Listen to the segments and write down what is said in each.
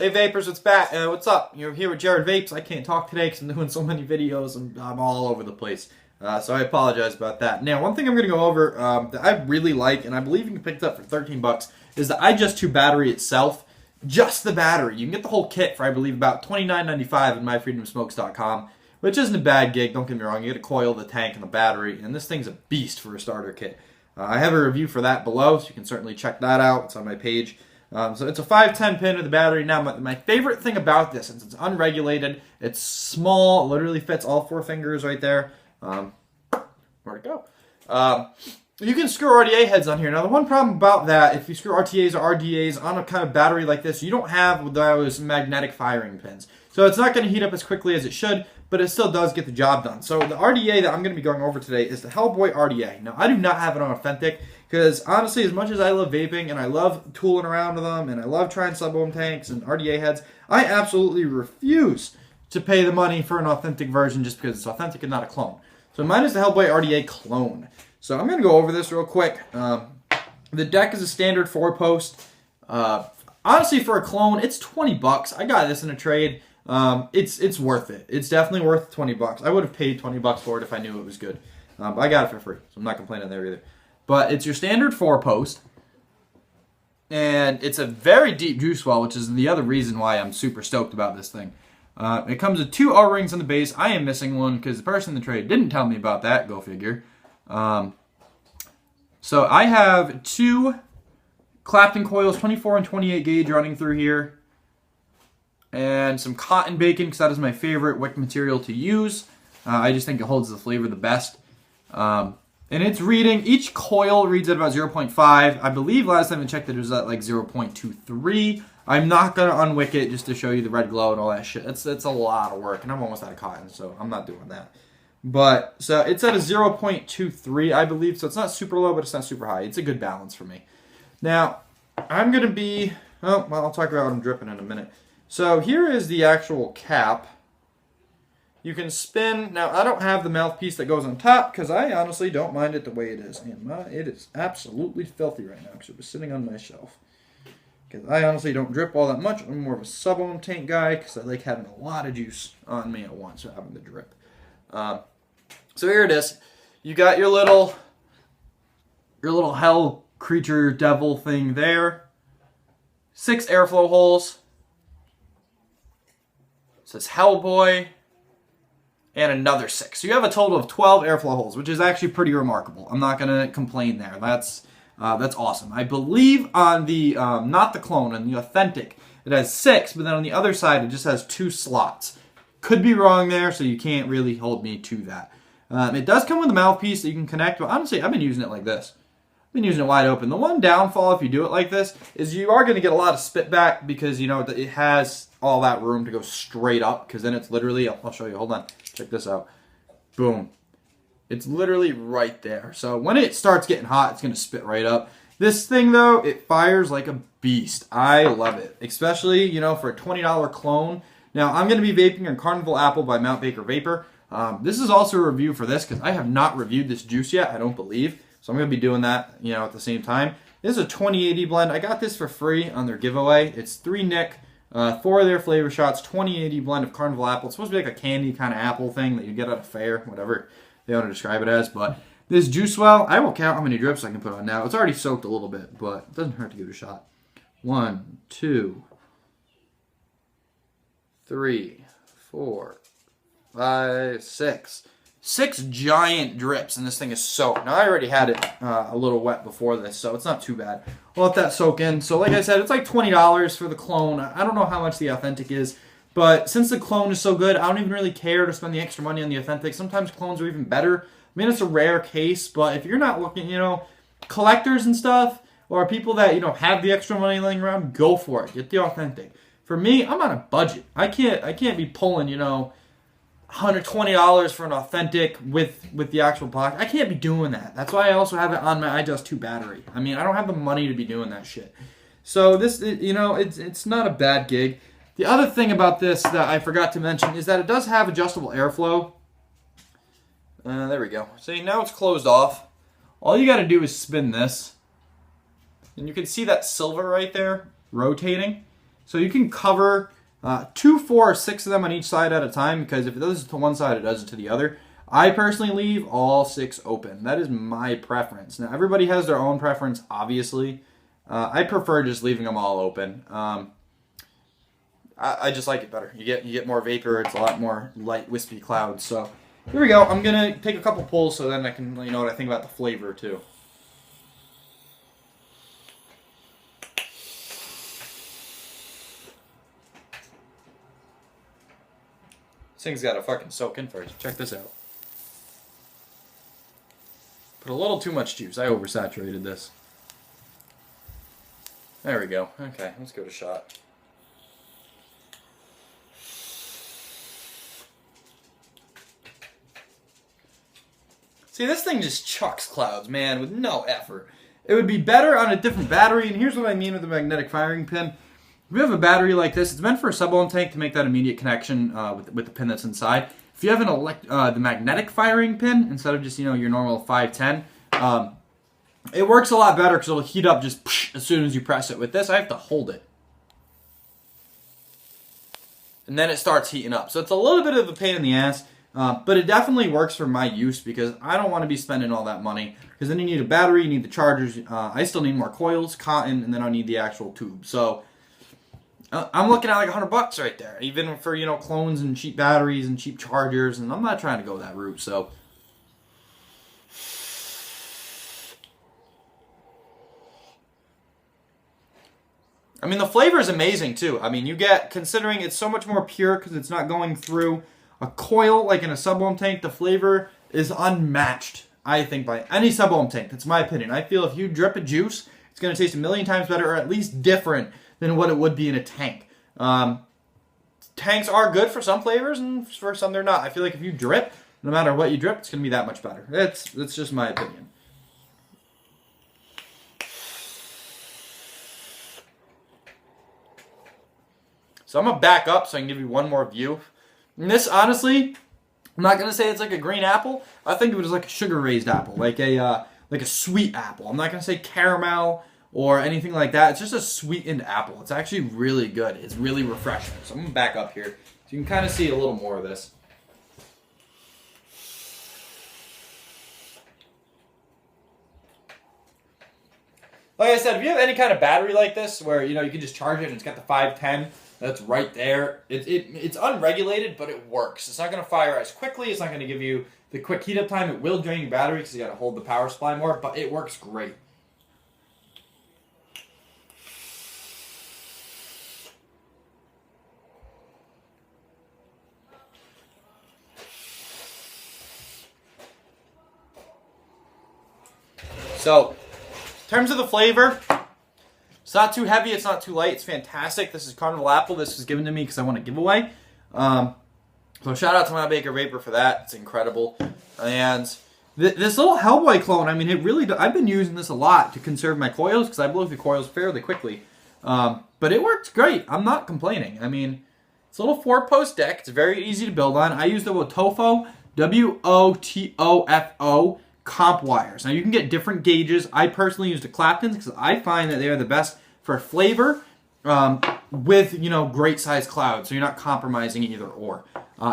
Hey Vapors, what's up? You're here with Jared Vapes. I can't talk today because I'm doing so many videos and I'm all over the place. So I apologize about that. Now, one thing I'm going to go over that I really like, and I believe you can pick it up for 13 bucks, is the iJust2 battery itself. Just the battery. You can get the whole kit for, I believe, about $29.95 at myfreedomsmokes.com, which isn't a bad gig, don't get me wrong. You get a coil, the tank, and the battery, and this thing's a beast for a starter kit. I have a review for that below, so you can certainly check that out. It's on my page. So it's a 510 pin with the battery. Now, my favorite thing about this, since it's unregulated, it's small, literally fits all 4 fingers right there. Where'd it go? You can screw RDA heads on here. Now, the one problem about that, if you screw RTAs or RDAs on a kind of battery like this, you don't have those magnetic firing pins. So it's not going to heat up as quickly as it should, but it still does get the job done. So the RDA that I'm going to be going over today is the Hellboy RDA. Now, I do not have it on authentic because, honestly, as much as I love vaping and I love tooling around with them and I love trying sub-ohm tanks and RDA heads, I absolutely refuse to pay the money for an authentic version just because it's authentic and not a clone. So mine is the Hellboy RDA clone. So I'm going to go over this real quick. The deck is a standard 4-post. Honestly, for a clone, it's 20 bucks. I got this in a trade. It's worth it. It's definitely worth 20 bucks. I would have paid 20 bucks for it if I knew it was good. But I got it for free, so I'm not complaining there either. But it's your standard 4-post. And it's a very deep juice well, which is the other reason why I'm super stoked about this thing. It comes with 2 O-rings on the base. I am missing one because the person in the trade didn't tell me about that. Go figure. So I have 2 Clapton coils, 24 and 28 gauge running through here. And some cotton bacon because that is my favorite wick material to use. I just think it holds the flavor the best. And it's reading, each coil reads at about 0.5. I believe last time I checked it was at like 0.23. I'm not going to unwick it just to show you the red glow and all that shit. It's a lot of work, and I'm almost out of cotton, so I'm not doing that. But, so it's at a 0.23, I believe, so it's not super low, but it's not super high. It's a good balance for me. Now, I'm going to be, oh, well, I'll talk about what I'm dripping in a minute. So here is the actual cap. You can spin. Now, I don't have the mouthpiece that goes on top because I honestly don't mind it the way it is. And it is absolutely filthy right now because it was sitting on my shelf. Because I honestly don't drip all that much. I'm more of a sub-ohm tank guy because I like having a lot of juice on me at once or having to drip. So here it is. You got your little hell creature devil thing there. 6 airflow holes. It says Hellboy. And another 6. So you have a total of 12 airflow holes, which is actually pretty remarkable. I'm not going to complain there. That's awesome. I believe on the, not the clone, on the authentic, it has 6, but then on the other side it just has 2 slots. Could be wrong there, so you can't really hold me to that. It does come with a mouthpiece that you can connect, but honestly, I've been using it like this. I've been using it wide open. The one downfall if you do it like this is you are going to get a lot of spit back because, you know, it has all that room to go straight up because then it's literally, I'll show you, hold on, check this out. Boom. It's literally right there. So when it starts getting hot, it's going to spit right up. This thing, though, it fires like a beast. I love it, especially, you know, for a $20 clone. Now, I'm going to be vaping on Carnival Apple by Mount Baker Vapor. This is also a review for this because I have not reviewed this juice yet, I don't believe. So I'm going to be doing that, you know, at the same time. This is a 2080 blend. I got this for free on their giveaway. It's 3 Nick, 4 of their flavor shots, 2080 blend of Carnival Apple. It's supposed to be like a candy kind of apple thing that you get at a fair, whatever they want to describe it as. But this juice well, I will count how many drips I can put on now. It's already soaked a little bit, but it doesn't hurt to give it a shot. 1, 2, 3, 4, 5, 6. 6 giant drips, and this thing is soaked. Now, I already had it a little wet before this, so it's not too bad. We'll let that soak in. So, like I said, it's like $20 for the clone. I don't know how much the authentic is, but since the clone is so good, I don't even really care to spend the extra money on the authentic. Sometimes clones are even better. I mean, it's a rare case, but if you're not looking, you know, collectors and stuff, or people that, you know, have the extra money laying around, go for it. Get the authentic. For me, I'm on a budget. I can't be pulling, you know, $120 for an authentic with the actual box. I can't be doing that. That's why I also have it on my iJust2 battery. I mean, I don't have the money to be doing that shit. So this, you know, it's not a bad gig. The other thing about this that I forgot to mention is that it does have adjustable airflow. There we go. See, now it's closed off. All you got to do is spin this. And you can see that silver right there rotating. So you can cover 2, 4, or 6 of them on each side at a time, because if it does it to one side, it does it to the other. I personally leave all 6 open. That is my preference. Now, everybody has their own preference, obviously. I prefer just leaving them all open. I just like it better. You get more vapor. It's a lot more light, wispy clouds. So here we go. I'm going to take a couple pulls so then I can let you know what I think about the flavor, too. This thing's got to fucking soak in first. Check this out. Put a little too much juice. I oversaturated this. There we go. Okay, let's give it a shot. See, this thing just chucks clouds, man, with no effort. It would be better on a different battery, and here's what I mean with the magnetic firing pin. If you have a battery like this, it's meant for a sub-ohm tank to make that immediate connection with the pin that's inside. If you have the magnetic firing pin, instead of just, your normal 510, it works a lot better because it'll heat up just as soon as you press it. With this, I have to hold it. And then it starts heating up. So it's a little bit of a pain in the ass, but it definitely works for my use because I don't want to be spending all that money. Because then you need a battery, you need the chargers. I still need more coils, cotton, and then I need the actual tube. So I'm looking at like $100 right there, even for, clones and cheap batteries and cheap chargers, and I'm not trying to go that route, so. I mean, the flavor is amazing, too. I mean, you get, considering it's so much more pure because it's not going through a coil like in a sub-ohm tank, the flavor is unmatched, I think, by any sub-ohm tank. That's my opinion. I feel if you drip a juice, it's going to taste a million times better, or at least different than what it would be in a tank. Tanks are good for some flavors, and for some they're not. I feel like if you drip, no matter what you drip, it's going to be that much better. That's just my opinion. So I'm going to back up so I can give you one more view. And this, honestly, I'm not going to say it's like a green apple. I think of it as like a sugar-raised apple, like a sweet apple. I'm not going to say caramel or anything like that. It's just a sweetened apple. It's actually really good. It's really refreshing. So I'm going to back up here so you can kind of see a little more of this. Like I said, if you have any kind of battery like this where, you can just charge it and it's got the 510 that's right there, it's unregulated, but it works. It's not going to fire as quickly. It's not going to give you the quick heat up time. It will drain your battery because you got to hold the power supply more, but it works great. So, in terms of the flavor, it's not too heavy, it's not too light, it's fantastic. This is Carnival Apple. This was given to me because I want a giveaway. So shout out to my Baker Vapor for that. It's incredible. And this little Hellboy clone, I mean, I've been using this a lot to conserve my coils because I blow through coils fairly quickly. But it works great. I'm not complaining. I mean, it's a little 4-post deck. It's very easy to build on. I use the Wotofo, W-O-T-O-F-O, comp wires. Now you can get different gauges. I personally use the Claptons because I find that they are the best for flavor with, great size clouds. So you're not compromising either or.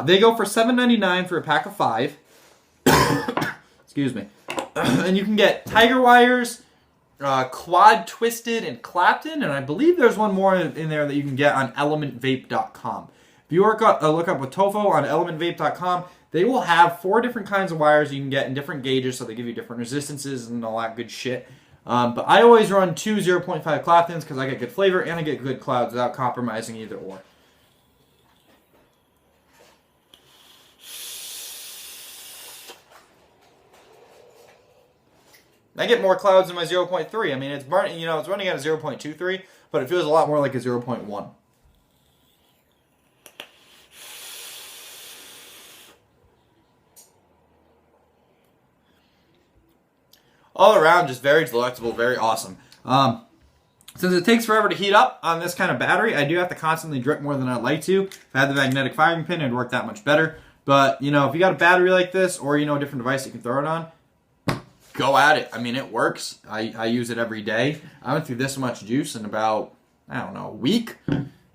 They go for $7.99 for a pack of 5. Excuse me. And you can get Tiger wires, Quad Twisted, and Clapton. And I believe there's one more in there that you can get on elementvape.com. If you look up Wotofo on elementvape.com, they will have 4 different kinds of wires you can get in different gauges, so they give you different resistances and all that good shit. But I always run 2 0.5 Claptons because I get good flavor and I get good clouds without compromising either or. I get more clouds than my 0.3. I mean, it's running at a 0.23, but it feels a lot more like a 0.1. All around, just very delectable, very awesome. Since it takes forever to heat up on this kind of battery, I do have to constantly drip more than I'd like to. If I had the magnetic firing pin, it'd work that much better. But, if you got a battery like this, or, a different device you can throw it on, go at it. I mean, it works. I use it every day. I went through this much juice in about, I don't know, a week.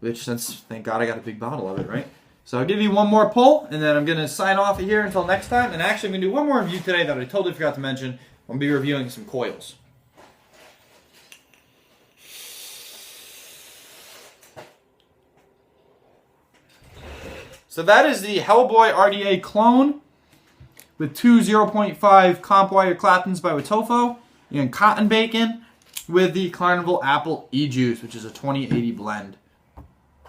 which since, thank God I got a big bottle of it, right? So I'll give you one more pull, and then I'm going to sign off of here until next time. And actually, I'm going to do one more review today that I totally forgot to mention. I'm going to be reviewing some coils. So that is the Hellboy RDA clone with two 0.5 comp wire Claptons by Wotofo and cotton bacon with the Carnival Apple E-Juice, which is a 2080 blend.